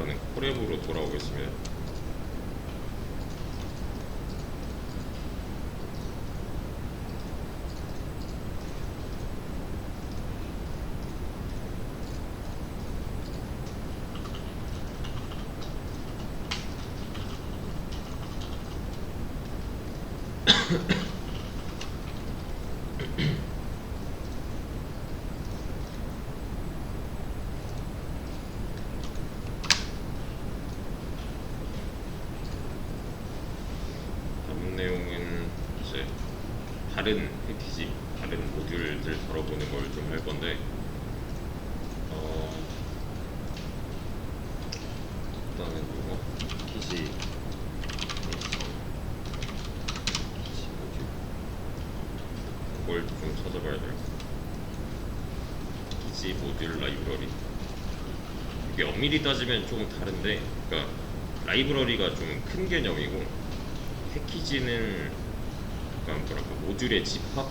라는 콜앱으로 돌아오겠습니다. 다음 내용은 이제 다른 패키지, 다른 모듈들 다뤄보는 걸 좀 할 건데, 일단은 이거 패키지 이걸 좀 찾아봐야 돼요. 패키지 모듈 라이브러리. 이게 엄밀히 따지면 조금 다른데, 그러니까 라이브러리가 좀 큰 개념이고 패키지는 약간 뭐랄까 모듈의 집합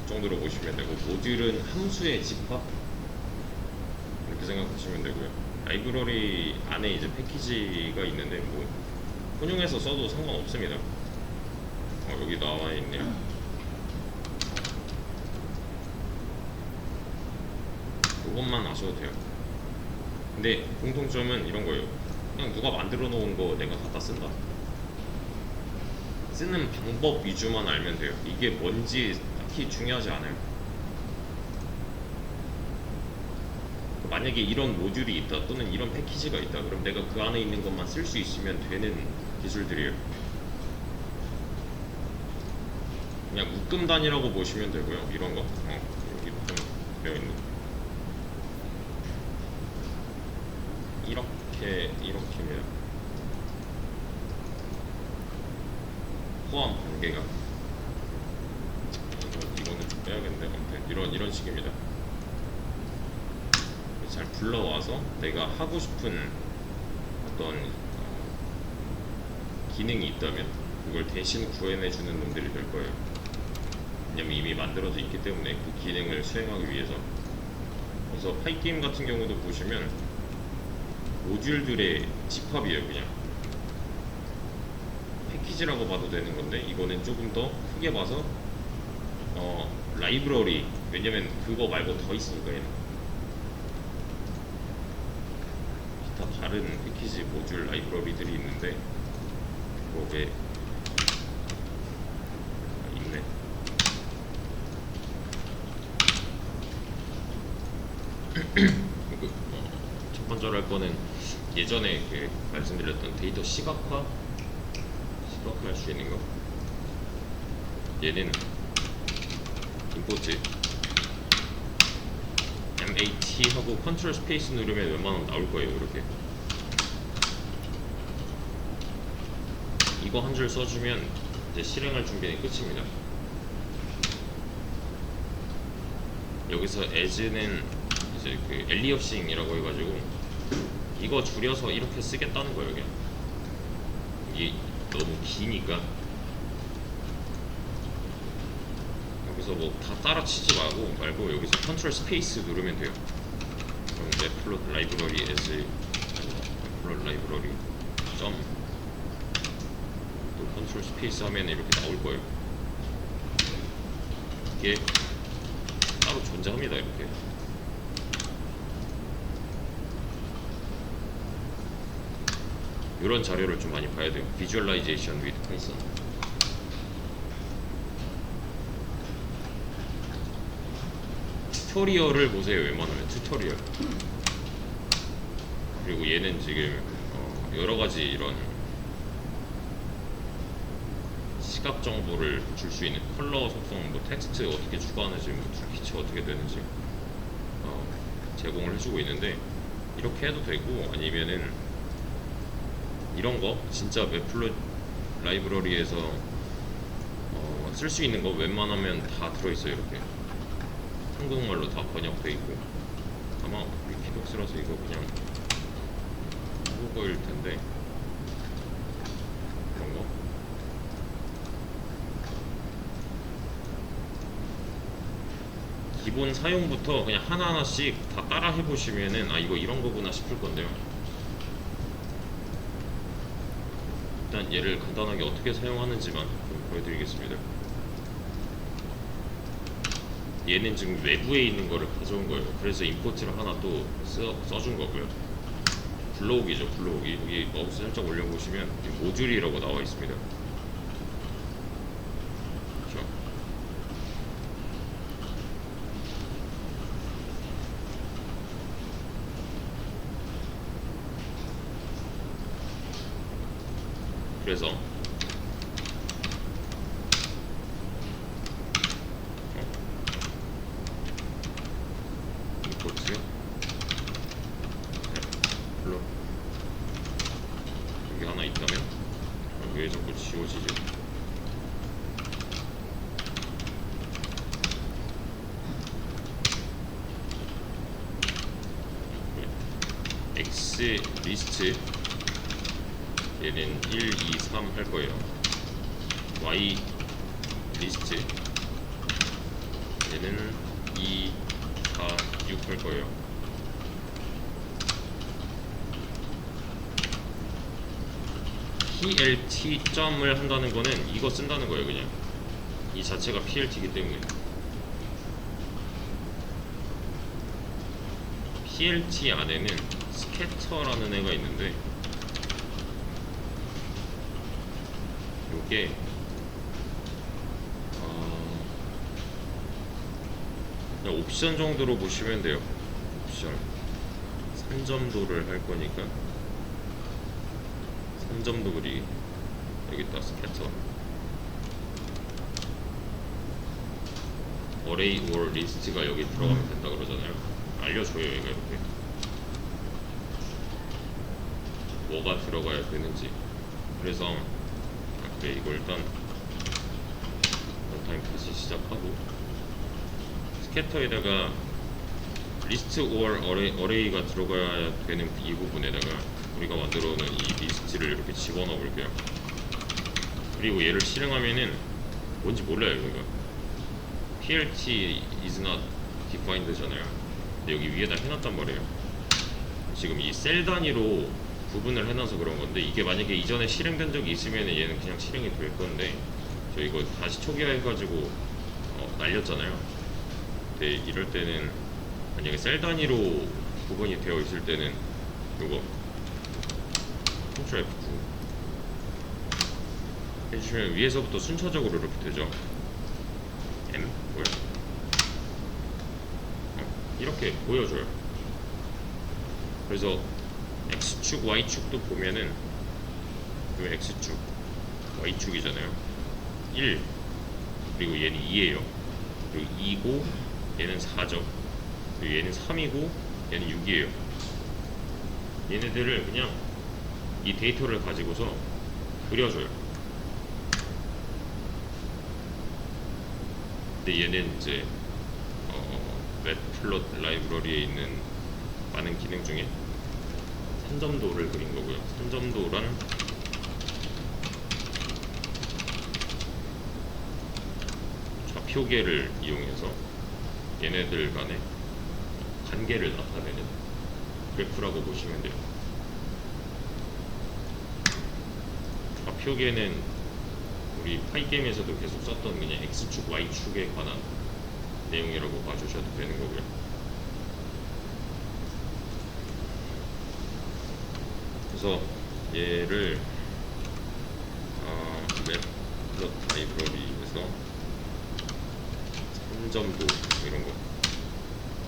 정도로 보시면 되고, 모듈은 함수의 집합 이렇게 생각하시면 되고요. 라이브러리 안에 이제 패키지가 있는데 뭐 혼용해서 써도 상관없습니다. 여기 나와 있네요. 그것만 아셔도 돼요. 근데 공통점은 이런 거예요. 그냥 누가 만들어 놓은 거 내가 갖다 쓴다. 쓰는 방법 위주만 알면 돼요. 이게 뭔지 딱히 중요하지 않아요. 만약에 이런 모듈이 있다 또는 이런 패키지가 있다, 그럼 내가 그 안에 있는 것만 쓸 수 있으면 되는 기술들이에요. 그냥 묶음 단위라고 보시면 되고요. 이런 거 여기 좀 되어있는 이렇게입니다. 포함 관계가 이거는 좀 빼야겠는데, 아무튼 이런 식입니다. 잘 불러와서 내가 하고 싶은 어떤 기능이 있다면 그걸 대신 구현해주는 놈들이 될 거예요. 왜냐면 이미 만들어져 있기 때문에 그 기능을 수행하기 위해서. 그래서 파이게임 같은 경우도 보시면 모듈들의 집합이에요. 그냥 패키지라고 봐도 되는 건데, 이거는 조금 더 크게 봐서 라이브러리, 왜냐면 그거 말고 더 있으니까 얘는. 기타 다른 패키지 모듈 라이브러리들이 있는데 거기에 있네. 첫 번째로 할 거는 예전에 말씀드렸던 데이터 시각화 할 수 있는 거. 얘는 임포트 MAT 하고 컨트롤 스페이스 누르면 웬만하면 나올 거예요. 이렇게 이거 한 줄 써주면 이제 실행할 준비는 끝입니다. 여기서 as는 이제 그 엘리어싱이라고 해가지고 이거 줄여서 이렇게 쓰겠다는 거예요. 그냥 이게 너무 기니까 여기서 뭐 다 따라 치지 말고 여기서 컨트롤 스페이스 누르면 돼요. 그럼 맵플롯 라이브러리 as 맵플롯 라이브러리 점 또 컨트롤 스페이스 하면 이렇게 나올 거예요. 이게 따로 존재합니다. 이렇게 이런 자료를 좀 많이 봐야 돼요. Visualization with Python. 튜토리얼을 보세요. 웬만하면 튜토리얼. 그리고 얘는 지금 여러가지 이런 시각 정보를 줄 수 있는 컬러 속성, 뭐 텍스트 어떻게 추가하는지, 뭐 툴피처 어떻게 되는지 제공을 해주고 있는데, 이렇게 해도 되고, 아니면은 이런 거 진짜 맵플롯 라이브러리에서 쓸 수 있는 거 웬만하면 다 들어있어요. 이렇게 한국말로 다 번역돼 있고, 아마 위키독스라서 이거 그냥 한국어일 텐데, 이런 거 기본 사용부터 그냥 하나하나씩 다 따라 해보시면은 이거 이런 거구나 싶을 건데요. 일단 얘를 간단하게 어떻게 사용하는지만 좀 보여드리겠습니다. 얘는 지금 외부에 있는 거를 가져온 거예요. 그래서 임포트를 하나 또 써준 거고요. 불러오기죠, 불러오기. 여기 마우스 살짝 올려보시면 모듈이라고 나와 있습니다. 그렇죠? 그래서 임포트 불러 여기 하나 있다면 왜 자꾸 지워지지? X 리스트 얘는 1, 2, 3 할 거예요. Y 리스트 얘는 2, 4, 6 할 거예요. PLT 점을 한다는 거는 이거 쓴다는 거예요. 그냥 이 자체가 PLT이기 때문에 PLT 안에는 스캐터라는 애가 있는데 요게 그냥 옵션 정도로 보시면 돼요. 옵션 3점도를 할 거니까 3점도 그리기. 여기 있다 스캐터 어레이 or 리스트가 여기 들어가면 된다 그러잖아요. 알려줘요 얘가 이렇게 뭐가 들어가야 되는지. 그래서 그래 이거 일단 런타임 다시 시작하고 스캐터에다가 리스트 or 어레이가 들어가야 되는 이 부분에다가 우리가 만들어 놓은 이 리스트를 이렇게 집어넣어 볼게요. 그리고 얘를 실행하면은 뭔지 몰라요. 이거 PLT is not defined 잖아요. 근데 여기 위에다 해놨단 말이에요. 지금 이 셀 단위로 구분을 해놔서 그런 건데 이게 만약에 이전에 실행된 적이 있으면 얘는 그냥 실행이 될 건데 저 이거 다시 초기화해가지고 날렸잖아요. 근데 이럴 때는 만약에 셀 단위로 구분이 되어 있을 때는 요거 Ctrl F9 해주시면 위에서부터 순차적으로 이렇게 되죠. M 뭐야? 이렇게 보여줘요. 그래서 X축, Y축도 보면은 요 X축, Y축이잖아요. 1 그리고 얘는 2예요. 그리고 2고 얘는 4죠. 그리고 얘는 3이고 얘는 6이에요. 얘네들을 그냥 이 데이터를 가지고서 그려줘요. 근데 얘는 이제 맵플롯 라이브러리에 있는 많은 기능 중에 3점도를 그린 거고요. 3점도란 좌표계를 이용해서 얘네들 간의 관계를 나타내는 그래프라고 보시면 돼요. 좌표계는 우리 파이게임에서도 계속 썼던 그냥 X축, Y축에 관한 내용이라고 봐주셔도 되는 거고요. 그래서 얘를 맵플롯 라이브러리에서 3점도 이런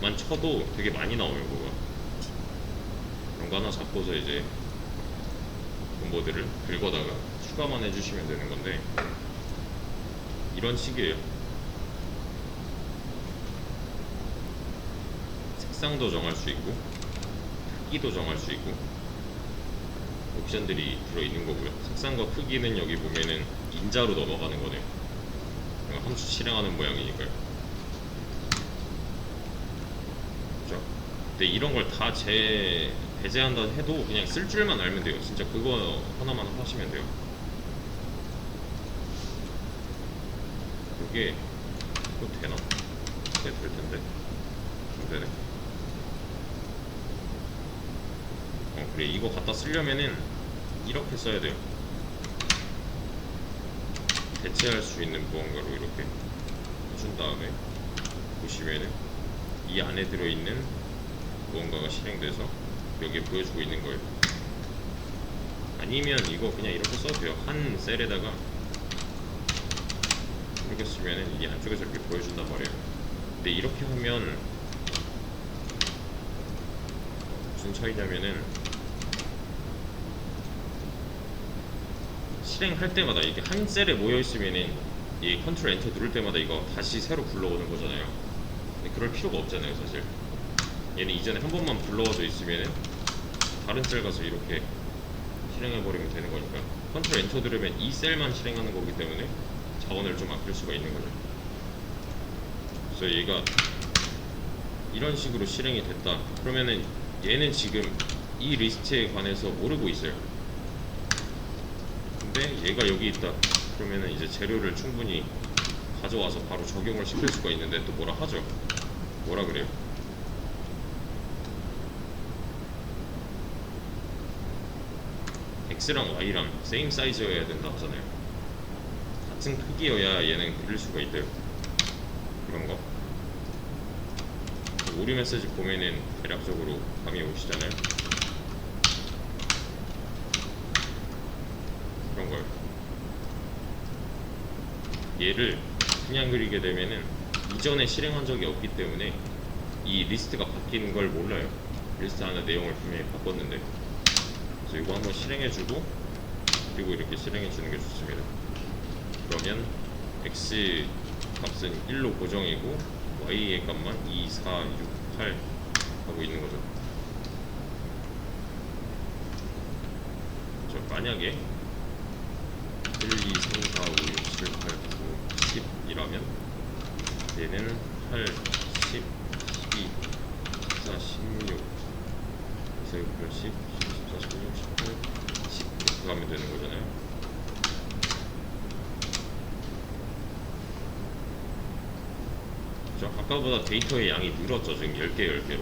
거만 쳐도 되게 많이 나와요. 뭐가 그런 거 하나 잡고서 이제 콤보들을 긁어다가 추가만 해주시면 되는 건데 이런 식이에요. 색상도 정할 수 있고 크기도 정할 수 있고 옵션들이 들어있는 거고요. 색상과 크기는 여기 보면은 인자로 넘어가는 거네요. 함수 실행하는 모양이니까요. 그렇죠? 근데 이런 걸 다 배제한다 해도 그냥 쓸 줄만 알면 돼요. 진짜 그거 하나만 하시면 돼요. 이게 이거 되나? 네, 될 텐데. 안 되네. 그래 이거 갖다 쓰려면은 이렇게 써야 돼요. 대체할 수 있는 무언가로 이렇게 해준 다음에 보시면은 이 안에 들어있는 무언가가 실행돼서 여기에 보여주고 있는 거예요. 아니면 이거 그냥 이렇게 써도 돼요. 한 셀에다가 이렇게 쓰면은 이게 안쪽에서 이렇게 보여준단 말이에요. 근데 이렇게 하면 무슨 차이냐면은 실행할 때마다 이렇게 한 셀에 모여 있으면은 이 컨트롤 엔터 누를 때마다 이거 다시 새로 불러오는 거잖아요. 근데 그럴 필요가 없잖아요, 사실. 얘는 이전에 한 번만 불러와져 있으면은 다른 셀 가서 이렇게 실행해버리면 되는 거니까. 컨트롤 엔터 누르면 이 셀만 실행하는 거기 때문에 자원을 좀 아낄 수가 있는 거죠. 그래서 얘가 이런 식으로 실행이 됐다. 그러면은 얘는 지금 이 리스트에 관해서 모르고 있어요. 근데 얘가 여기 있다. 그러면은 이제 재료를 충분히 가져와서 바로 적용을 시킬 수가 있는데 또 뭐라 하죠? 뭐라 그래요? X랑 Y랑 세임 사이즈여야 된다 하잖아요. 같은 크기여야 얘는 그릴 수가 있대요. 그런 거. 오류 메시지 보면은 대략적으로 감이 오시잖아요. 그런 거요. 얘를 그냥 그리게 되면은 이전에 실행한 적이 없기 때문에 이 리스트가 바뀌는 걸 몰라요. 리스트 안에 내용을 분명히 바꿨는데. 그래서 이거 한번 실행해주고 그리고 이렇게 실행해주는 게 좋습니다. 그러면 X 값은 1로 고정이고 Y의 값만 2, 4, 6, 8 하고 있는 거죠. 만약에 1, 2, 3, 4, 5, 6, 7, 8, 9, 10 이라면 얘는 8, 10, 12, 14, 16, 8, 10, 14, 16, 18, 10 이렇게 가면 되는 거잖아요. 아까보다 데이터의 양이 늘었죠. 지금 10개, 10개로.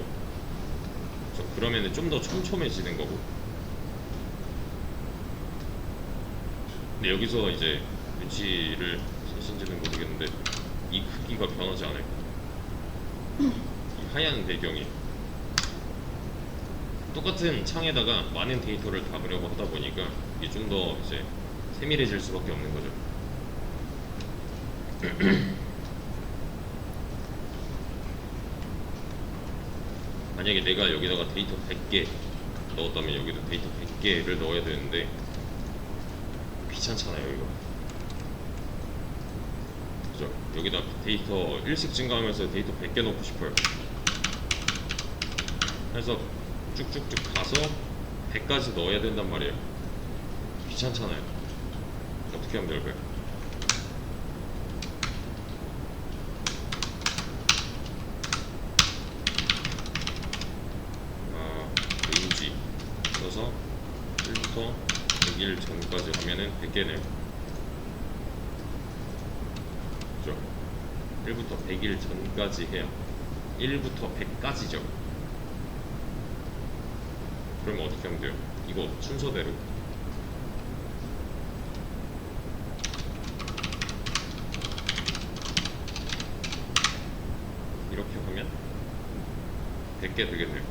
그러면은 좀 더 촘촘해지는 거고. 근데 여기서 이제 눈치를 채신지는 모르겠는데 이 크기가 변하지 않아요. 이 하얀 배경이 똑같은 창에다가 많은 데이터를 담으려고 하다 보니까 이게 좀 더 이제 세밀해질 수밖에 없는 거죠. 만약에 내가 여기다가 데이터 100개 넣었다면 여기도 데이터 100개를 넣어야 되는데 귀찮잖아요, 이거. 그죠? 여기다 데이터 1씩 증가하면서 데이터 100개 넣고 싶어요. 그래서 쭉쭉쭉 가서 100까지 넣어야 된단 말이에요. 귀찮잖아요. 어떻게 하면 될까요? 레인지 써서 1부터 100일 전까지 하면은 100개네요. 그죠? 1부터 100일 전까지 해요. 1부터 100까지죠. 그러면 어떻게 하면 돼요? 이거 순서대로 이렇게 하면 100개 되겠네요.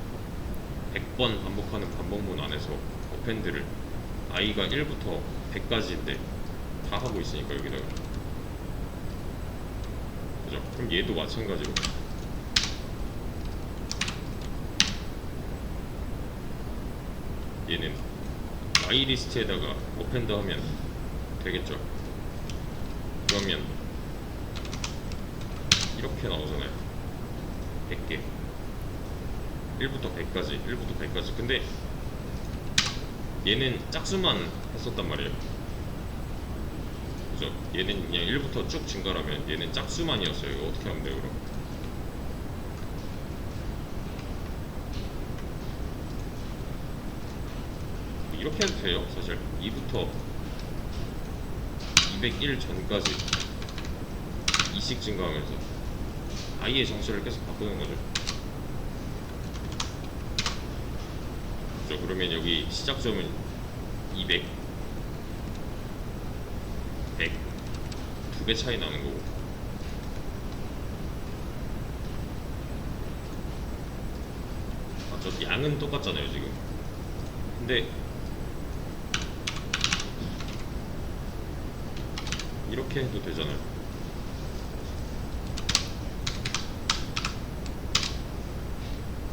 100번 반복하는 반복문 안에서 어펜드를 i가 1부터 100까지인데 다 하고 있으니까 여기다가. 그죠? 그럼 얘도 마찬가지로 얘는 y 리스트에다가 어펜드 하면 되겠죠. 그러면 이렇게 나오잖아요. 100개 1부터 100까지 1부터 100까지. 근데 얘는 짝수만 했었단 말이에요. 그죠? 얘는 그냥 1부터 쭉 증가라면 얘는 짝수만이었어요. 이거 어떻게 하면 돼요, 그럼? 이렇게 해도 돼요, 사실. 2부터 201 전까지 2씩 증가하면서 i의 정수를 계속 바꾸는 거죠. 그죠? 그러면 여기 시작점은 200, 100, 두 배 차이 나는 거고. 저 양은 똑같잖아요 지금. 근데 이렇게 해도 되잖아요.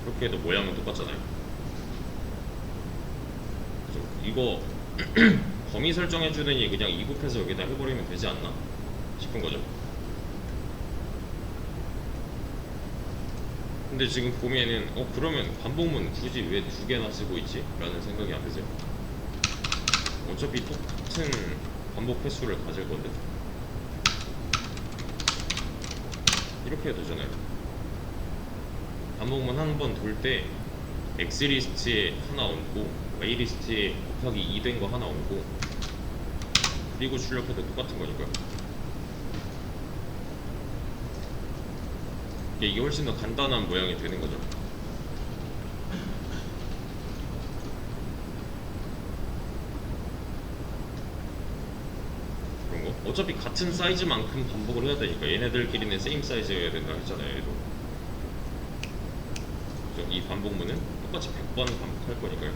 이렇게 해도 모양은 똑같잖아요. 그래서 이거 범위 설정해주더니 그냥 이곱해서 여기다 해버리면 되지 않나 싶은 거죠. 근데 지금 보면은 그러면 반복문 굳이 왜 두 개나 쓰고 있지? 라는 생각이 안 드세요? 어차피 똑같은 반복 횟수를 가질 건데 이렇게 해도 되잖아요. 반복문 한 번 돌 때 X 리스트에 하나 얹고 Y 리스트에 곱하기 2 된 거 하나 얹고 그리고 출력해도 똑같은 거니까요. 이게 훨씬 더 간단한 모양이 되는 거죠. 그런 거? 어차피 같은 사이즈만큼 반복을 해야 되니까 얘네들끼리는 세임 사이즈여야 된다 했잖아요. 얘도. 이 반복문은 똑같이 100번 반복할 거니까요.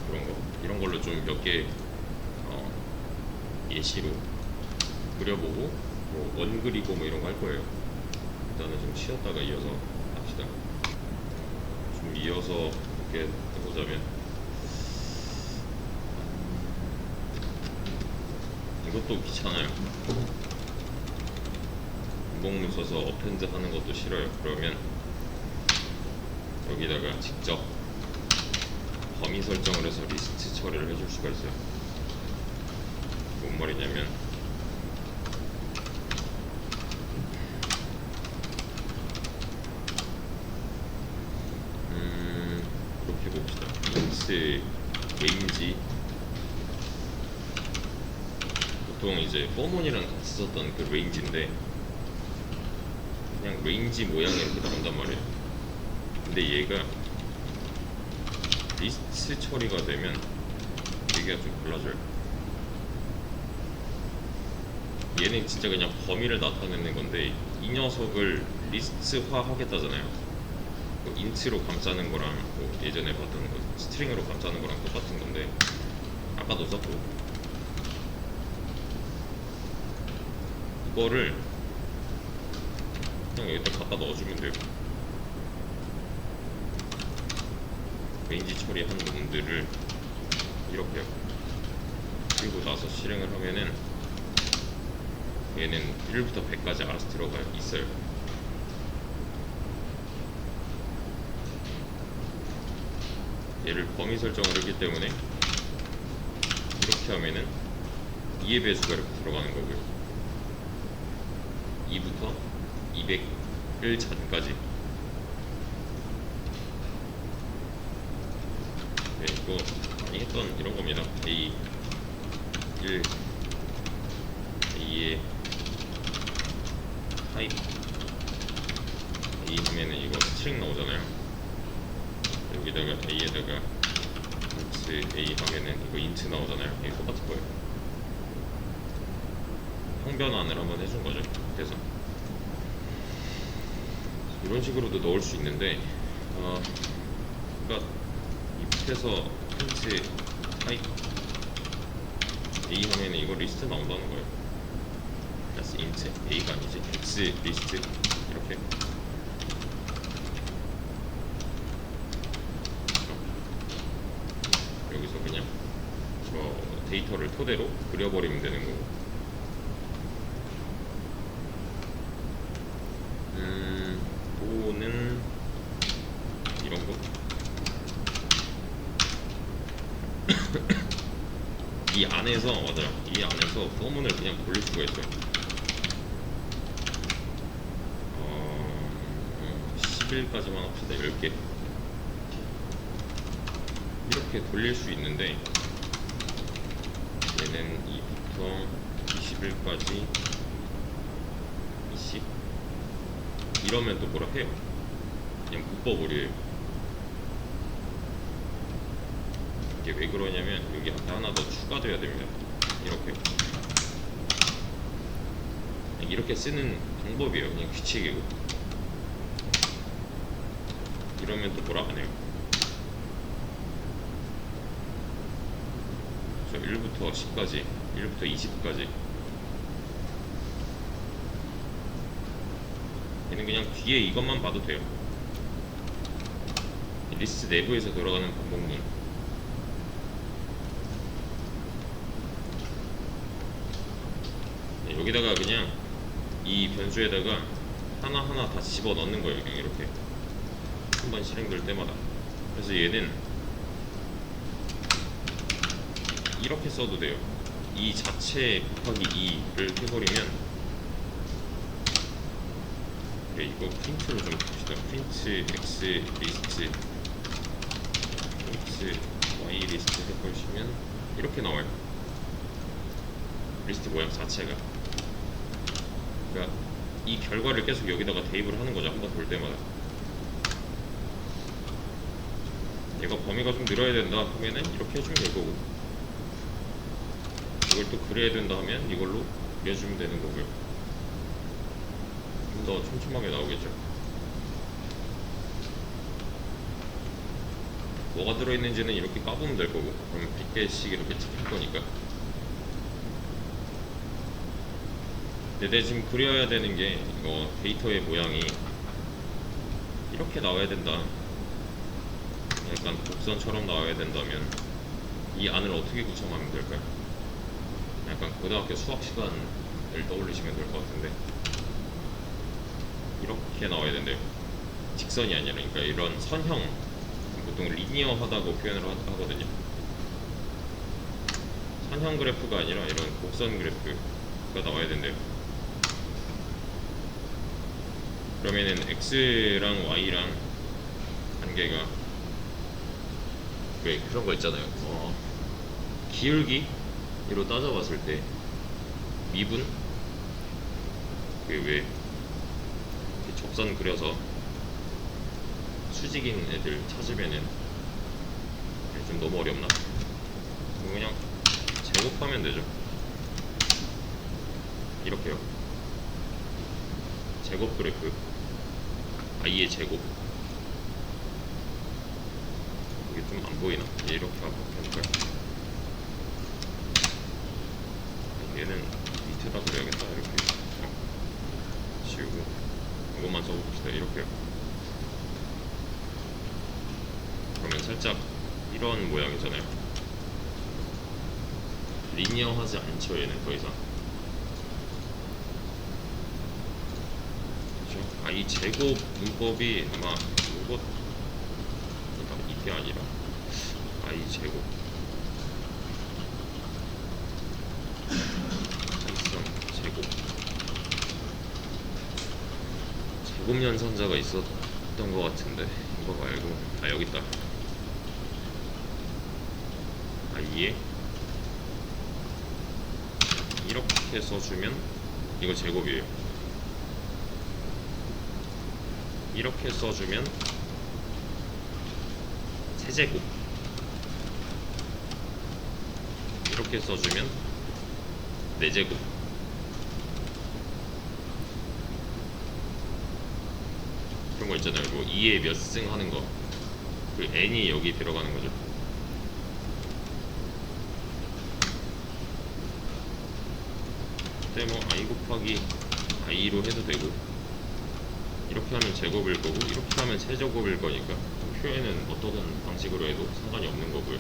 그런 거. 이런 걸로 좀 몇 개 예시로 그려보고 뭐 원 그리고 뭐 이런 거 할 거예요. 일단은 좀 쉬었다가 이어서 합시다. 좀 이어서 이렇게 해보자면 이것도 귀찮아요. 반복문 써서 어펜드 하는 것도 싫어요. 그러면 여기다가 직접 범위 설정을 해서 리스트 처리를 해줄 수가 있어요. 뭔 말이냐면 이렇게 봅시다. int range 보통 이제 포문이랑 같이 썼던 그 레인지인데 그냥 레인지 모양이 이렇게 나온단 말이에요. 근데 얘가 리스트 처리가 되면 얘가 좀 달라져요. 얘는 진짜 그냥 범위를 나타내는 건데 이 녀석을 리스트화 하겠다잖아요. 뭐 인트로 감싸는 거랑 뭐 예전에 봤던 거 스트링으로 감싸는 거랑 똑같은 건데 아까도 썼고 이거를 그냥 여기다 갖다 넣어주면 돼요. 레인지 처리한 놈들을 이렇게요. 그리고 나서 실행을 하면은 얘는 1부터 100까지 알아서 들어가 있어요. 얘를 범위 설정을 했기 때문에 이렇게 하면은 2의 배수가 이렇게 들어가는 거고요. 2부터 200을 전까지. 네, 이거 많이 했던 이런 겁니다. A 1 A의 타입 A 하면은 이거 스트링 나오잖아요. 여기다가 A에다가 int A 하면은 이거 int 나오잖아요. 이게 똑같은 거예요. 형변환을 한번 해준 거죠. 그래서 이런 식으로도 넣을 수 있는데 그러니까 입에서 int 타입 A 하면은 이거 리스트 나온다는 거예요. 그래서 int A가 아니지 X 리스트 이렇게. 여기서 그냥 저 데이터를 토대로 그려버리면 되는 거고. 또는 이런 거. 이 안에서 맞아요. 이 안에서 포문을 그냥 돌릴 수가 있어요. 11까지만 합시다. 10개 이렇게 돌릴 수 있는데 얘는 2부터 21까지 20 이러면 또 뭐라 해요. 그냥 묶어버려요. 이게 왜 그러냐면 여기 앞에 하나 더 추가돼야 됩니다. 이렇게 쓰는 방법이에요. 그냥 규칙이고. 이러면 또 뭐라 하네요. 저 1부터 10까지, 1부터 20까지. 얘는 그냥 뒤에 이것만 봐도 돼요. 리스트 내부에서 돌아가는 반복문. 여기다가 그냥 이 변수에다가 하나하나 다 집어 넣는 거예요. 그냥 이렇게 한 번 실행될 때마다. 그래서 얘는 이렇게 써도 돼요. 이 자체 곱하기 2를 해버리면, 이거 프린트로 좀 봅시다. 프린트 x 리스트 x y 리스트 해보시면 이렇게 나와요. 리스트 모양 자체가. 그러니까 이 결과를 계속 여기다가 대입을 하는 거죠. 한번 돌 때마다. 얘가 범위가 좀 늘어야 된다 하면은 이렇게 해주면 될 거고, 이걸 또 그려야 된다 하면 이걸로 그려주면 되는 거고요. 좀 더 촘촘하게 나오겠죠. 뭐가 들어있는지는 이렇게 까보면 될 거고, 그러면 100개씩 이렇게 찍힐 거니까. 근데 지금 그려야 되는 게, 이거 데이터의 모양이 이렇게 나와야 된다, 약간 곡선처럼 나와야 된다면 이 안을 어떻게 구성하면 될까요? 약간 고등학교 수학 시간을 떠올리시면 될 것 같은데, 이렇게 나와야 된대요. 직선이 아니라. 그러니까 이런 선형, 보통 리니어하다고 표현을 하거든요. 선형 그래프가 아니라 이런 곡선 그래프가 나와야 된대요. 그러면은 x랑 y랑 관계가, 왜 그런 거 있잖아요. 기울기로 따져봤을 때 미분, 왜 접선 그려서 수직인 애들 찾으면은 좀 너무 어렵나? 그냥 제곱하면 되죠. 이렇게요. 제곱 그래프, i의 제곱. 이게 좀 안 보이나? 이렇게 한번 해볼까요? 얘는 밑에다 그려야겠다. 이렇게 지우고 이것만 써봅시다. 이렇게요. 그러면 살짝 이런 모양이잖아요. 리니어하지 않죠, 얘는 더 이상. 그렇죠? 이 제곱 문법이 아마 이게 아니라 i 제곱 제곱 제곱 연산자가 있었던 것 같은데, 이거 말고 여기 있다. i에 이렇게 써주면 이거 제곱이에요. 이렇게 써주면 세제곱. 이렇게 써주면 4제곱. 그런 거 있잖아요. 뭐 2에 몇 승 하는 거, 그 n이 여기 들어가는 거죠. 그때 뭐 i 곱하기 i로 해도 되고, 이렇게 하면 제곱일 거고, 이렇게 하면 세제곱일 거니까 표현은 어떤 방식으로 해도 상관이 없는 거고요.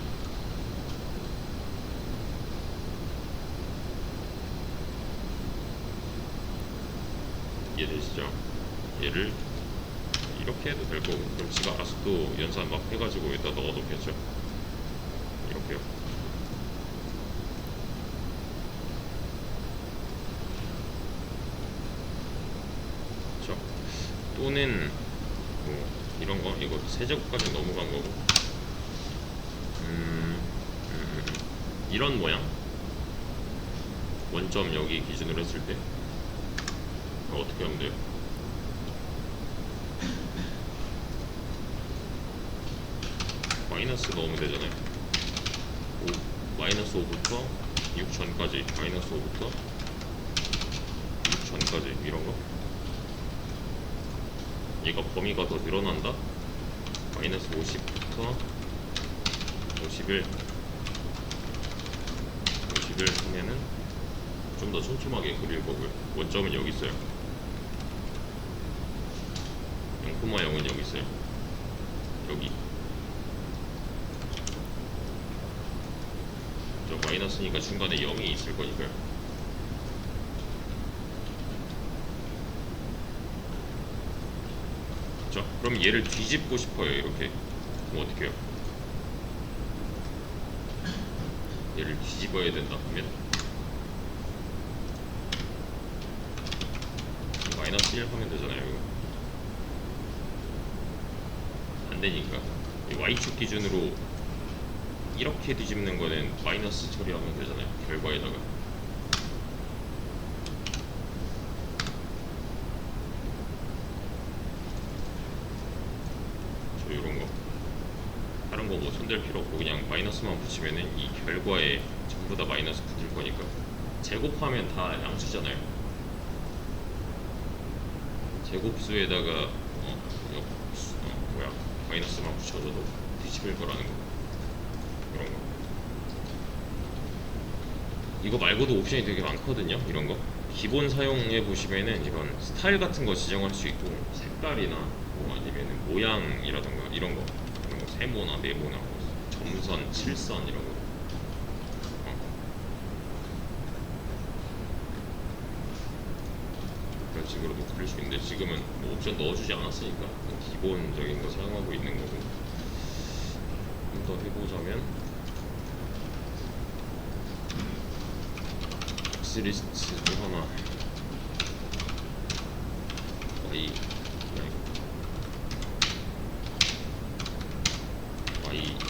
이해되시죠? 얘를 이렇게 해도 될 거고, 그럼 지가 알아서 또 연산 막 해가지고 여기다 넣어놓겠죠. 이렇게요. 그렇죠? 또는 뭐 이런 거, 이거 세제곱까지 넘어간 거고, 이런 모양, 원점 여기 기준으로 했을 때 어떻게 하면 돼요? 마이너스 넣으면 되잖아요. 마이너스 5부터 6 전까지, 마이너스 5부터 6 전까지 이런 거. 얘가 범위가 더 늘어난다. 마이너스 50부터 51 하면은 좀 더 촘촘하게 그릴 거고요. 원점은 여기 있어요. 0,0은 여기 있어요. 여기. 저 마이너스니까 중간에 0이 있을 거니까요. 자, 그럼 얘를 뒤집고 싶어요. 이렇게. 그럼 어떻게 해요? 얘를 뒤집어야 된다 하면 마이너스 1 하면 되잖아요. 이거. 안 되니까 y축 기준으로 이렇게 뒤집는 거는 마이너스 처리하면 되잖아요. 결과에다가. 저 요런 거 다른 거 뭐 손댈 필요 없고 그냥 마이너스만 붙이면은 이 결과에 전부 다 마이너스 붙을 거니까. 제곱하면 다 양수잖아요. 제곱수에다가 마이너스만 붙여줘도 뒤집을 거라는 거. 이런 거. 이거 말고도 옵션이 되게 많거든요. 이런 거. 기본 사용해 보시면은 이런 스타일 같은 거 지정할 수 있고, 색깔이나 뭐 아니면은 모양이라던가 이런 거, 세모나 네모나 점선, 칠선 이런 거. 그런 식으로도 그릴 수 있는데 지금은 뭐 옵션 넣어주지 않았으니까 기본적인 거 사용하고 있는 거고. 좀 더 해보자면 X리스트 또 하나, Y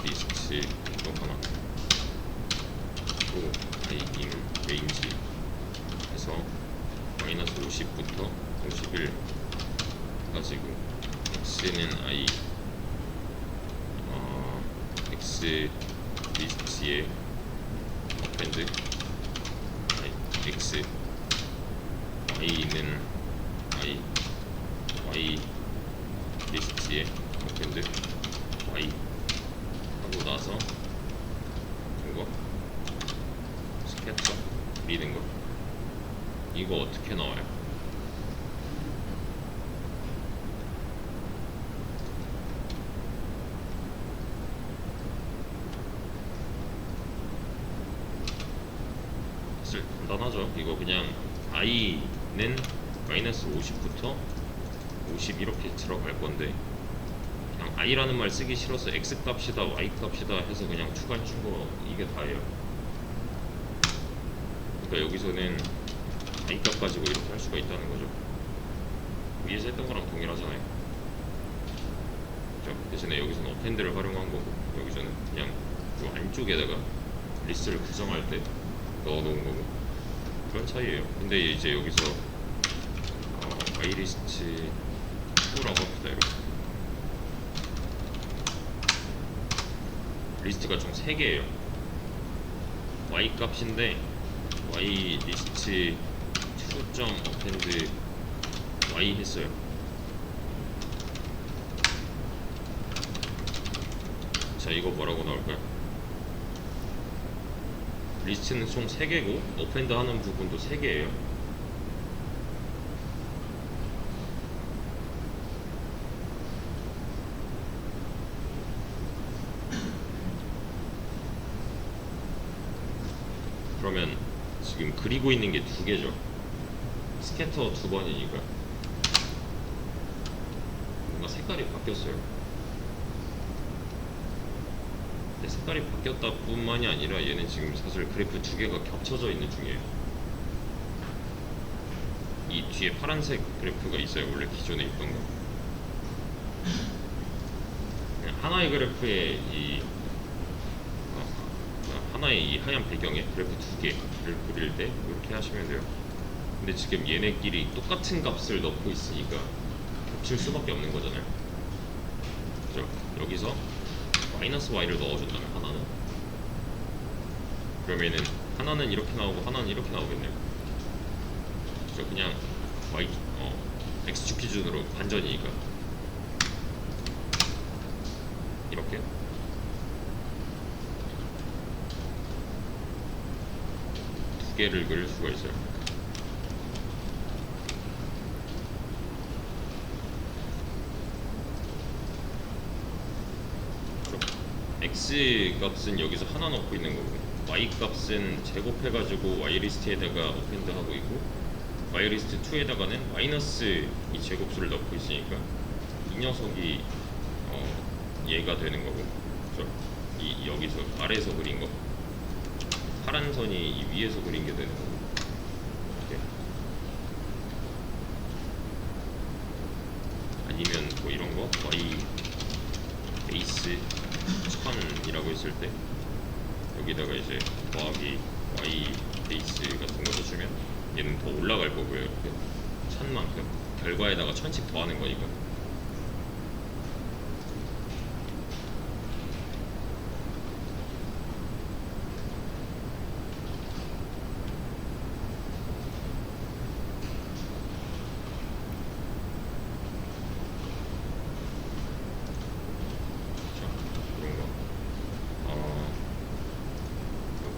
리스트 또 하나, 또 Y임 레인지 해서 마이너스 50부터 51 가지고 X는 I X 리스트에 append X, Y는 Y 리스트에 append Y 하고 나서 이거 스캐터 그리는 거. 이거 어떻게 나와요? 사실 간단하죠. 이거 그냥 i는 마이너스 50부터 50 이렇게 들어갈 건데, 그냥 i라는 말 쓰기 싫어서 x 값이다 y 값이다 해서 그냥 추가해준 거, 이게 다예요. 그러니까 여기서는 i 값 가지고 이렇게 할 수가 있다는 거죠. 위에서 했던 거랑 동일하잖아요. 그렇죠? 대신에 여기서는 append를 활용한 거고, 여기서는 그냥 요 안쪽에다가 리스트를 구성할 때 넣어놓은 거고, 그런 차이예요. 근데 이제 여기서 y리스트 2라고 합시다. 이렇게 리스트가 총 3개예요 y 값인데 y리스트 2.append y 했어요. 자, 이거 뭐라고 나올까요? 리스트는 총 3개고 append 하는 부분도 3개예요. 그러면 지금 그리고 있는 게 2개죠. 스캐터 2번이니까 뭔가 색깔이 바뀌었어요. 근데 색깔이 바뀌었다 뿐만이 아니라 얘는 지금 사실 그래프 2개가 겹쳐져 있는 중이에요. 이 뒤에 파란색 그래프가 있어요. 원래 기존에 있던 거. 그냥 하나의 그래프에 하나의 이 하얀 배경에 그래프 2개를 그릴 때 이렇게 하시면 돼요. 근데 지금 얘네끼리 똑같은 값을 넣고 있으니까 겹칠 수밖에 없는 거잖아요. 그죠? 여기서 마이너스 y를 넣어준다면 하나는 그러면은 하나는 이렇게 나오고 하나는 이렇게 나오겠네요. 저 그냥 X축 기준으로 반전이니까 이렇게 두 개를 그릴 수가 있어요. X 값은 여기서 하나 넣고 있는 거고, Y 값은 제곱해가지고 Y 리스트에다가 어펜드 하고 있고, Y 리스트 2에다가는 마이너스 이 제곱수를 넣고 있으니까 이 녀석이 얘가 되는 거고, 그렇죠? 이 여기서 아래에서 그린 거, 파란 선이 이 위에서 그린 게 되는 거고. 이렇게. 아니면 뭐 이런 거 Y 베이스 1000이라고 했을 때 여기다가 이제 더하기 Y 베이스 같은 거 써주면 얘는 더 올라갈 거고요. 이렇게 1000만큼 결과에다가 1000씩 더하는 거니까.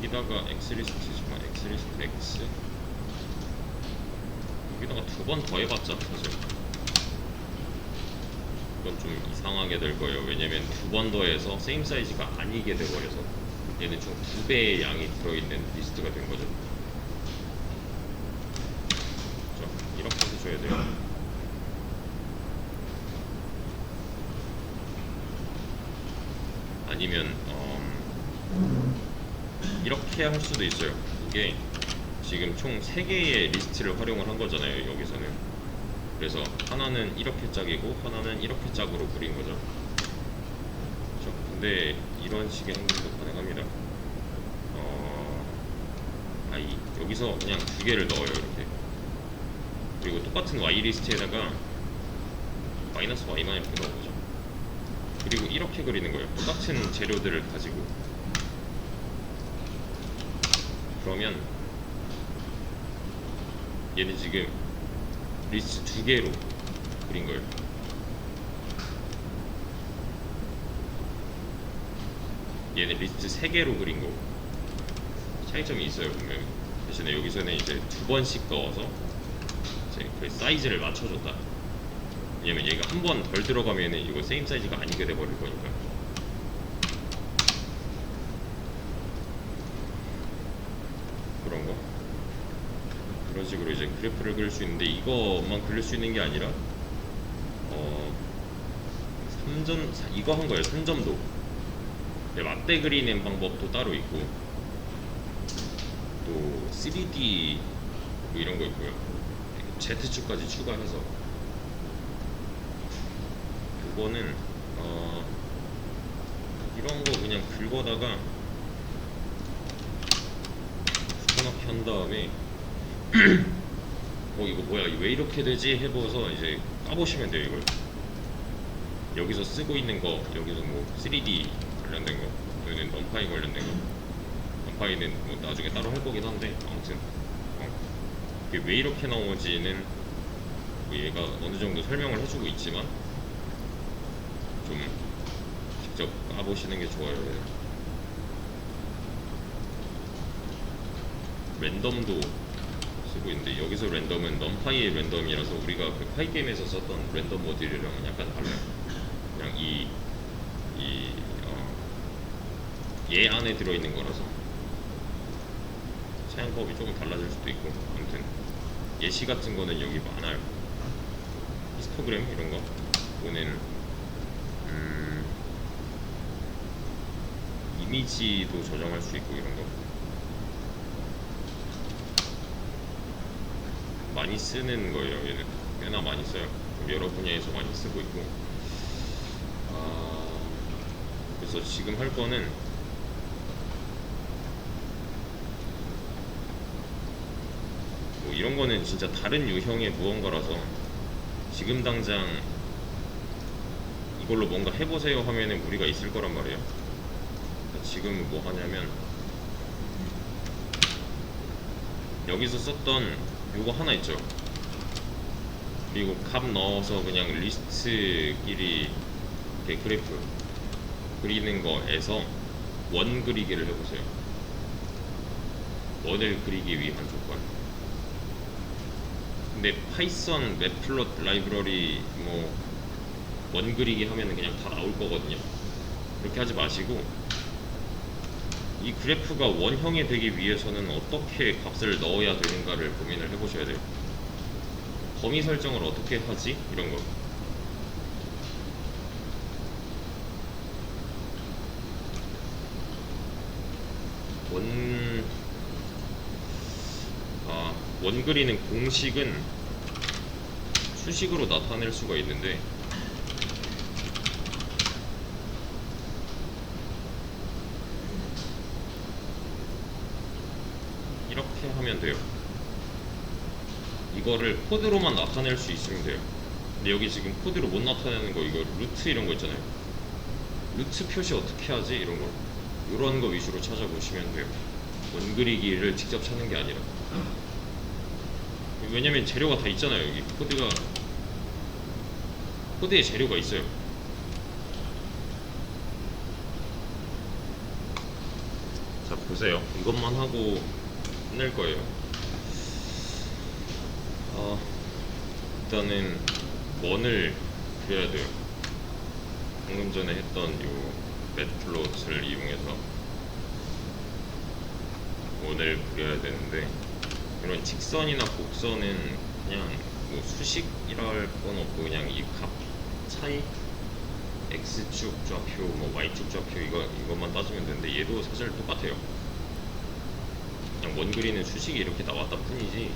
여기다가 X리스트지만 X리스트 X 여기다가 두 번 더 해봤자 사실 이건 좀 이상하게 될 거예요. 왜냐면 두 번 더 해서 세임 사이즈가 아니게 돼버려서 얘는 총 2배의 양이 들어있는 리스트가 된 거죠. 자, 이렇게 해줘야 돼요. 아니면 이렇게 할 수도 있어요. 이게 지금 총 3개의 리스트를 활용을 한 거잖아요, 여기서는. 그래서 하나는 이렇게 짝이고 하나는 이렇게 짝으로 그린 거죠. 그렇죠? 근데 이런 식의 행동도 가능합니다. 여기서 그냥 2개를 넣어요, 이렇게. 그리고 똑같은 Y 리스트에다가 마이너스 Y만 이렇게 넣어보죠. 그리고 이렇게 그리는 거예요. 똑같은 재료들을 가지고. 그러면 얘는 지금 리스트 2개로 그린 거예요. 얘는 리스트 3개로 그린 거고 차이점이 있어요, 분명히. 대신에 여기서는 이제 2번씩 넣어서 이제 그 사이즈를 맞춰줬다. 왜냐면 얘가 한 번 덜 들어가면은 이거 세임 사이즈가 아니게 돼버릴 거니까. 그런 거. 그런 식으로 이제 그래프를 그릴 수 있는데, 이것만 그릴 수 있는 게 아니라 3점 이거 한 거예요. 3점도 맞대 그리는 방법도 따로 있고, 또 3D 뭐 이런 거 있고요. Z축까지 추가해서. 그거는 이런 거 그냥 긁어다가 수천하게 한 다음에 이거 뭐야, 왜 이렇게 되지 해봐서 이제 까보시면 돼요. 이걸 여기서 쓰고 있는 거, 여기서 뭐 3D 관련된 거, 여기는 넘파이 관련된 거. 넘파이는 뭐 나중에 따로 할 거긴 한데, 아무튼 이게 왜 이렇게 나오지는 뭐 얘가 어느 정도 설명을 해주고 있지만 좀 직접 까보시는 게 좋아요. 랜덤도 쓰고 있는데, 여기서 랜덤은 넘파이의 랜덤이라서 우리가 그 파이 게임에서 썼던 랜덤 모듈이랑은 약간 달라요. 그냥 얘 안에 들어있는 거라서 사용법이 조금 달라질 수도 있고. 아무튼 예시 같은 거는 여기 많아요. 히스토그램 이런 거 보는 이미지도 저장할 수 있고, 이런 거 많이 쓰는 거예요. 얘는 꽤나 많이 써요. 여러 분야에서 많이 쓰고 있고. 그래서 지금 할 거는 뭐 이런 거는 진짜 다른 유형의 무언가라서 지금 당장 이걸로 뭔가 해보세요 하면은 무리가 있을 거란 말이에요. 지금 뭐 하냐면 여기서 썼던 요거 하나 있죠. 그리고 값 넣어서 그냥 리스트끼리 이렇게 그래프 그리는 거에서 원 그리기를 해보세요. 원을 그리기 위한 조건. 근데 파이썬 맵플롯 라이브러리 뭐 원 그리기 하면은 그냥 다 나올 거거든요. 그렇게 하지 마시고 이 그래프가 원형이 되기 위해서는 어떻게 값을 넣어야 되는가를 고민을 해보셔야 돼요. 범위 설정을 어떻게 하지? 이런 거. 원 그리는 공식은 수식으로 나타낼 수가 있는데 이렇게 하면 돼요. 이거를 코드로만 나타낼 수 있으면 돼요. 근데 여기 지금 코드로 못 나타내는 거, 이거 루트 이런 거 있잖아요. 루트 표시 어떻게 하지? 이런 거, 이런 거 위주로 찾아보시면 돼요. 원 그리기를 직접 찾는 게 아니라. 왜냐면 재료가 다 있잖아요. 여기 코드에 재료가 있어요. 자, 보세요. 이것만 하고 끝낼 거예요. 일단은 원을 그려야 돼요. 방금 전에 했던 요 맵플롯을 이용해서 원을 그려야 되는데, 이런 직선이나 곡선은 그냥 뭐 수식이랄 건 없고 그냥 이 값 차이, x축 좌표, 뭐 y축 좌표 이것만 따지면 되는데, 얘도 사실 똑같아요. 그냥 원 그리는 수식이 이렇게 나왔다 뿐이지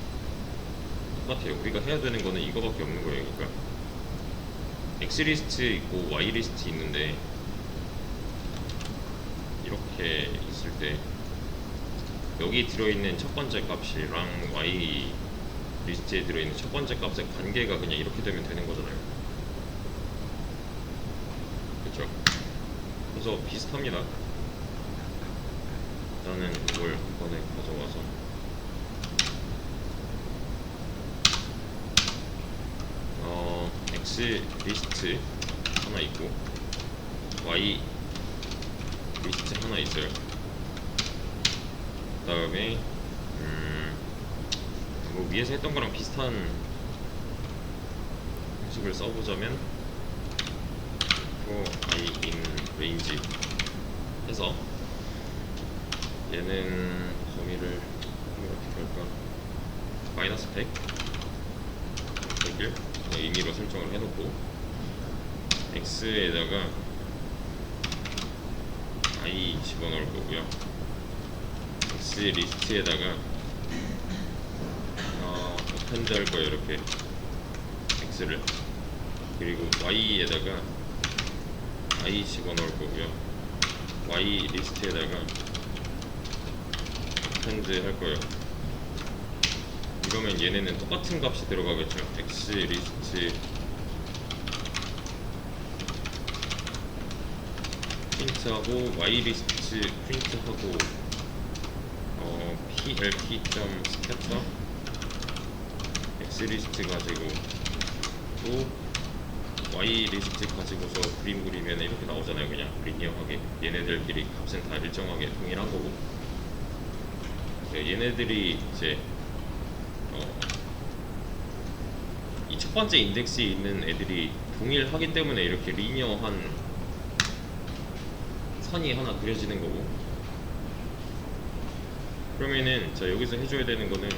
똑같아요. 우리가 해야 되는 거는 이거밖에 없는 거예요. 그러니까 x 리스트 있고 y 리스트 있는데, 이렇게 있을 때 여기 들어있는 첫 번째 값이랑 y 리스트에 들어있는 첫 번째 값의 관계가 그냥 이렇게 되면 되는 거잖아요. 그쵸? 그래서 비슷합니다. 일단은 이걸 한 번에 가져와서 x 리스트 하나 있고 y 리스트 하나 있어요. 그 다음에 뭐 위에서 했던 거랑 비슷한 형식을 써보자면 for I in range 해서 얘는 범위를 어떻게 할까? 마이너스 100 100을 임의로 설정을 해놓고 x에다가 i 집어넣을 거고요. x 리스트에다가 append 할 거예요. 이렇게 x를, 그리고 y에다가 i 집어넣을 거고요. y 리스트에다가 append 할 거예요. 이러면 얘네는 똑같은 값이 들어가겠죠. x 리스트 프린트하고 y 리스트 프린트하고 plp.scatter x 리스트 가지고 또 y 리스트 가지고서 그림 그리면 이렇게 나오잖아요. 그냥 리니어하게 얘네들끼리 값은 다 일정하게 동일한 거고, 얘네들이 이제 이 첫 번째 인덱스에 있는 애들이 동일하기 때문에 이렇게 리니어한 선이 하나 그려지는 거고, 그러면은 자 여기서 해줘야 되는 거는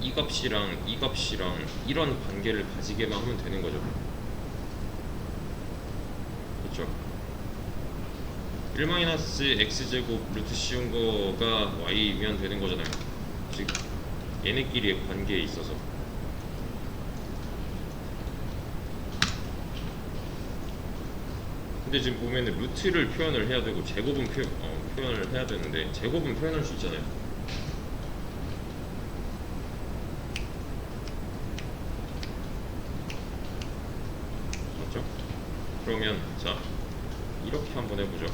이 값이랑 이 값이랑 이런 관계를 가지게만 하면 되는 거죠. 그렇죠? 1-x제곱 루트 씌운 거가 y면 되는 거잖아요. 즉 얘네끼리의 관계에 있어서. 근데 지금 보면은 루트를 표현을 해야 되고 제곱은 표현을 해야 되는데, 제곱은 표현할 수 있잖아요. 맞죠? 그러면 자 이렇게 한번 해보죠.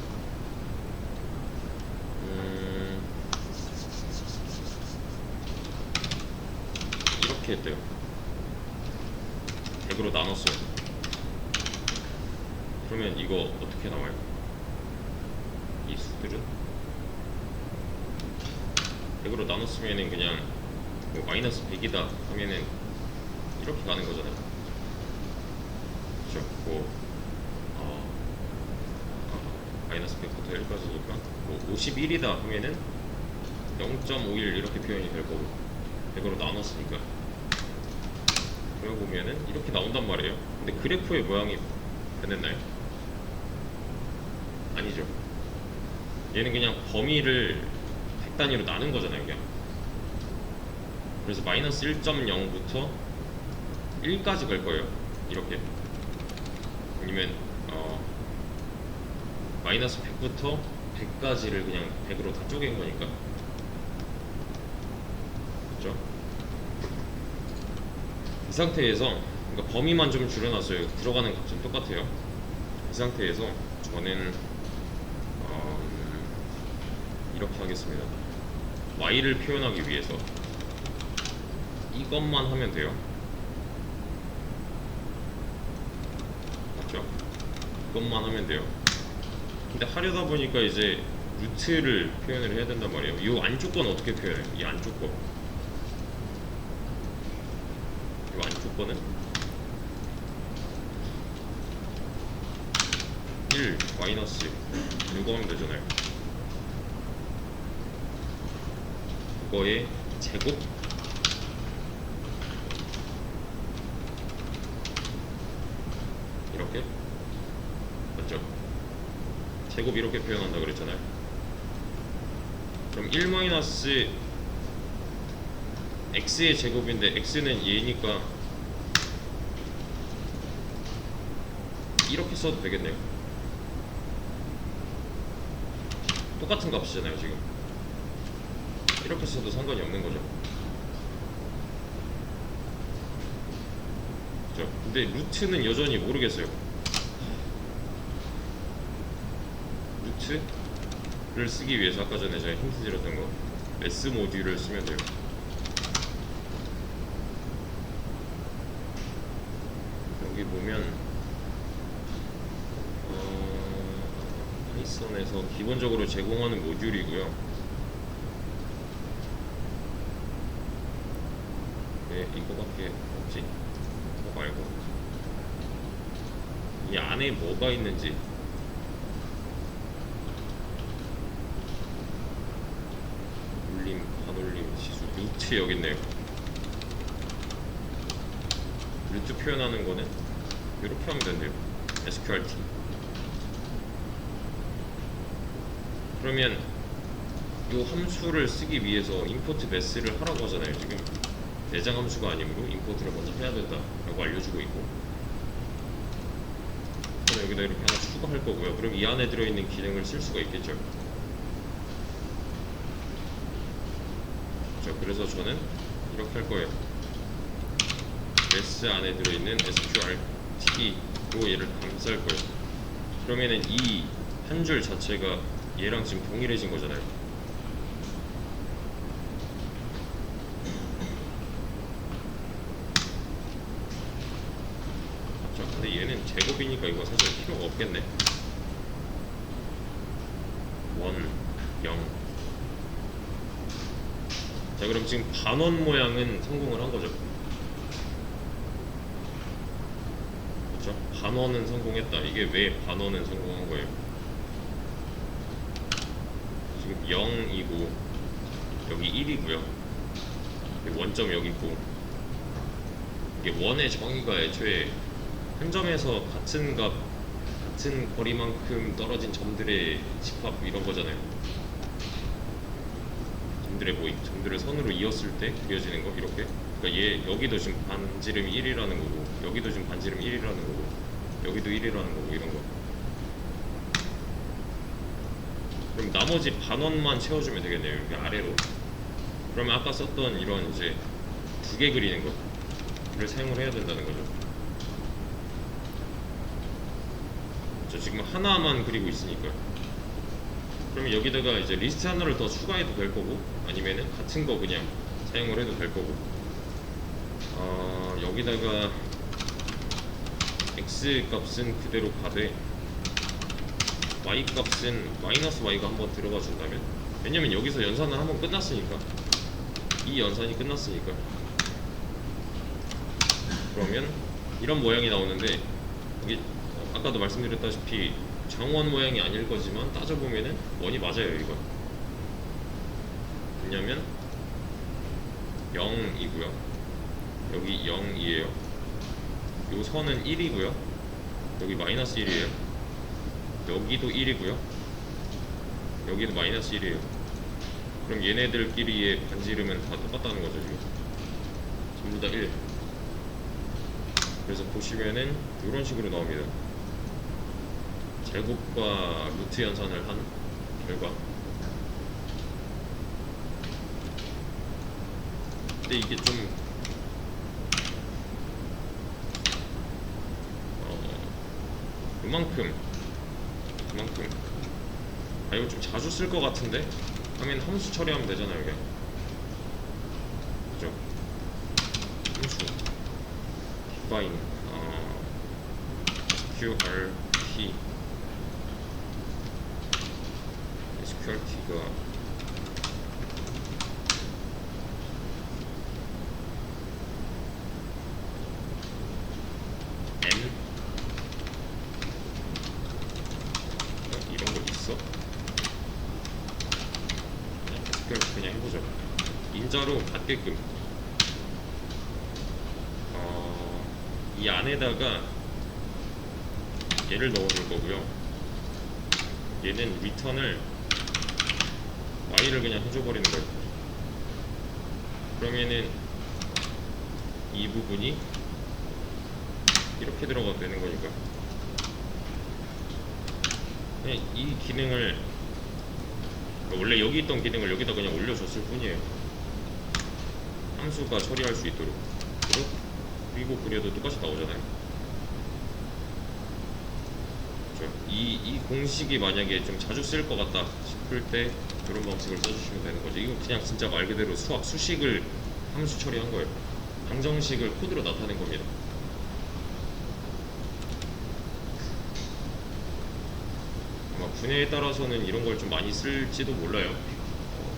이렇게 했대요. 100으로 나눴어요. 그러면 이거 어떻게 나와요? 이 수들은 100으로 나눴으면은 그냥 뭐 마이너스 100이다 하면은 이렇게 가는 거잖아요. 그렇죠? 뭐 마이너스 100부터 1까지니까 뭐 51이다 하면은 0.51 이렇게 표현이 될 거고 100으로 나눴으니까 그러고 보면은 이렇게 나온단 말이에요. 근데 그래프의 모양이 변했나요? 아니죠. 얘는 그냥 범위를 100단위로 나눈 거잖아요, 그냥. 그래서 마이너스 1.0부터 1까지 갈 거예요. 이렇게. 아니면 마이너스 100부터 100까지를 그냥 100으로 다 쪼갠 거니까. 그렇죠? 이 상태에서 그러니까 범위만 좀 줄여놨어요. 들어가는 값은 똑같아요. 이 상태에서 저는 이렇게 하겠습니다. y를 표현하기 위해서 이것만 하면 돼요. 맞죠? 이것만 하면 돼요. 근데 하려다 보니까 이제 루트를 표현을 해야 된단 말이에요. 이 안쪽 건 어떻게 표현해요? 이 안쪽 거. 이 안쪽 거는 1 마이너스 이거 하면 되잖아요. 그거의 제곱 이렇게 맞죠? 제곱 이렇게 표현한다 그랬잖아요. 그럼 1 마이너스 x의 제곱인데 x는 얘니까 이렇게 써도 되겠네요. 똑같은 값이잖아요 지금. 이렇게 써도 상관이 없는 거죠. 그죠? 근데 루트는 여전히 모르겠어요. 루트를 쓰기 위해서 아까 전에 제가 힌트 드렸던 거 S 모듈을 쓰면 돼요. 여기 보면 파이썬에서 기본적으로 제공하는 모듈이고요. 네, 이거밖에 없지. 이거 말고 이 안에 뭐가 있는지 올림, 반올림, 지수, 루트 여기 있네요. 루트 표현하는 거는 이렇게 하면 된대요. sqrt. 그러면 이 함수를 쓰기 위해서 임포트 매스를 하라고 하잖아요. 지금 내장 함수가 아니므로 임포트를 먼저 해야 된다라고 알려주고 있고, 그럼 여기다 이렇게 하나 추가할 거고요. 그럼 이 안에 들어있는 기능을 쓸 수가 있겠죠. 그렇죠. 그래서 저는 이렇게 할 거예요. 매스 안에 들어있는 sqrt로 얘를 감쌀 거예요. 그러면은 이 한 줄 자체가 얘랑 지금 동일해진 거잖아요. 자, 근데 얘는 제곱이니까 이거 사실 필요가 없겠네. 1, 0. 자, 그럼 지금 반원 모양은 성공을 한 거죠. 그렇죠? 반원은 성공했다. 이게 왜 반원은 성공한 거예요? 지금 0이고 여기 1이고요. 원점 여기 있고, 이게 원의 정의가 애초에 한 점에서 같은 값, 같은 거리만큼 떨어진 점들의 집합 이런 거잖아요. 점들을 선으로 이었을 때 그려지는 거 이렇게. 그러니까 얘 여기도 지금 반지름이 1이라는 거고, 여기도 지금 반지름이 1이라는 거고, 여기도 1이라는 거고 이런 거. 그럼 나머지 반원만 채워주면 되겠네요. 이렇게 아래로. 그러면 아까 썼던 이런 이제 두 개 그리는 거를 사용을 해야 된다는 거죠. 저 지금 하나만 그리고 있으니까요. 그러면 여기다가 이제 리스트 하나를 더 추가해도 될 거고, 아니면은 같은 거 그냥 사용을 해도 될 거고. 여기다가 x 값은 그대로 가되 y 값은 마이너스 y가 한번 들어가 준다면, 왜냐면 여기서 연산은 한번 끝났으니까, 이 연산이 끝났으니까, 그러면 이런 모양이 나오는데, 이게 아까도 말씀드렸다시피 정원 모양이 아닐 거지만 따져보면은 원이 맞아요. 이거 왜냐면 0이고요 여기 0이에요. 요 선은 1이고요 여기 마이너스 1이에요. 여기도 1이고요 여기도 마이너스 1이에요. 그럼 얘네들끼리의 반지름은 다 똑같다는 거죠. 지금 전부 다 1. 그래서 보시면은 이런 식으로 나옵니다. 제곱과 루트 연산을 한 결과. 근데 이게 좀 이만큼 이거 좀 자주 쓸 것 같은데 하면 함수 처리하면 되잖아요. 이게 그죠? 함수 define sqrt sqrt가 n 이런 거 있어? 그냥 해보죠. 인자로 받게끔 이 안에다가 얘를 넣어줄 거고요. 얘는 리턴을 y를 그냥 해줘버리는 거예요. 그러면은 이 부분이 이렇게 들어가도 되는 거니까 그냥 이 기능을, 원래 여기 있던 기능을 여기다 그냥 올려줬을 뿐이에요. 함수가 처리할 수 있도록. 그리고 그래도 똑같이 나오잖아요. 그렇죠? 이 공식이 만약에 좀 자주 쓸 것 같다 싶을 때 이런 방식을 써주시면 되는 거죠. 이거 그냥 진짜 말 그대로 수식을 함수 처리한 거예요. 방정식을 코드로 나타낸 겁니다. 아마 분야에 따라서는 이런 걸 좀 많이 쓸지도 몰라요.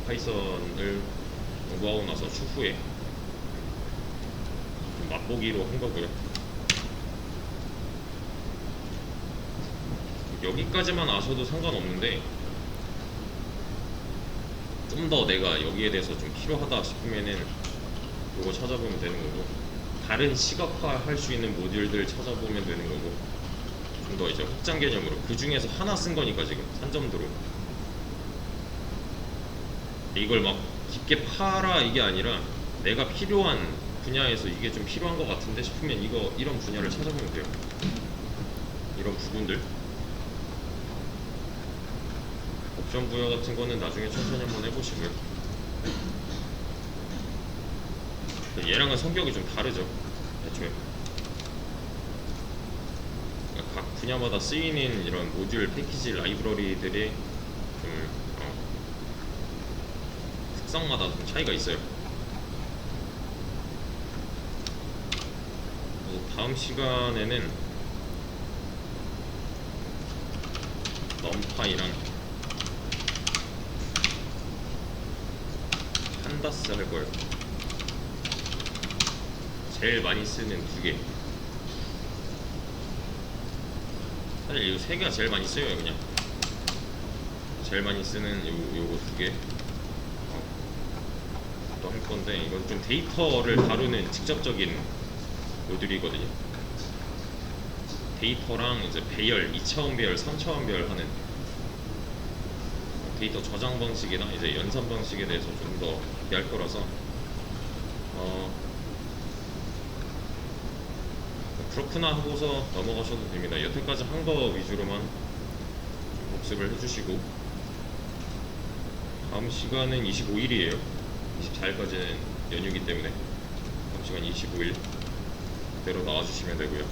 파이썬을 공부하고 나서 추후에 좀 맛보기로 한 거고요. 여기까지만 아셔도 상관없는데 좀 더 내가 여기에 대해서 좀 필요하다 싶으면은 이거 찾아보면 되는 거고, 다른 시각화할 수 있는 모듈들 찾아보면 되는 거고, 좀 더 이제 확장 개념으로 그 중에서 하나 쓴 거니까 지금 산점도로 이걸 막 깊게 파라 이게 아니라 내가 필요한 분야에서 이게 좀 필요한 것 같은데 싶으면 이런 분야를 찾아보면 돼요. 이런 부분들 옵션 부여 같은 거는 나중에 천천히 한번 해보시고요. 얘랑은 성격이 좀 다르죠. 애초에 각 분야마다 쓰이는 이런 모듈, 패키지, 라이브러리들이 좀 특성마다 좀 차이가 있어요. 다음 시간에는 넘파이랑 판다스 할 거예요. 제일 많이 쓰는 두 개. 사실 이 세 개가 제일 많이 쓰여요. 그냥 제일 많이 쓰는 요거 두 개. 또 할 건데 이건 좀 데이터를 다루는 직접적인 모듈이거든요. 데이터랑 이제 배열, 2차원 배열, 3차원 배열하는 데이터 저장 방식이나 이제 연산 방식에 대해서 좀 더 이해할 거라서 그렇구나 하고서 넘어가셔도 됩니다. 여태까지 한 거 위주로만 좀 복습을 해주시고, 다음 시간은 25일이에요 24일까지는 연휴이기 때문에 다음 시간 25일 그대로 나와주시면 되고요.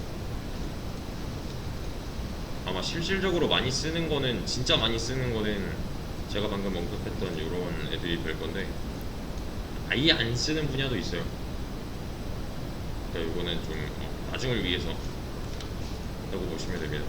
아마 실질적으로 많이 쓰는 거는, 진짜 많이 쓰는 거는 제가 방금 언급했던 이런 애들이 될 건데, 아예 안 쓰는 분야도 있어요. 그러니까 이거는 좀 나중을 위해서 한다고 보시면 됩니다.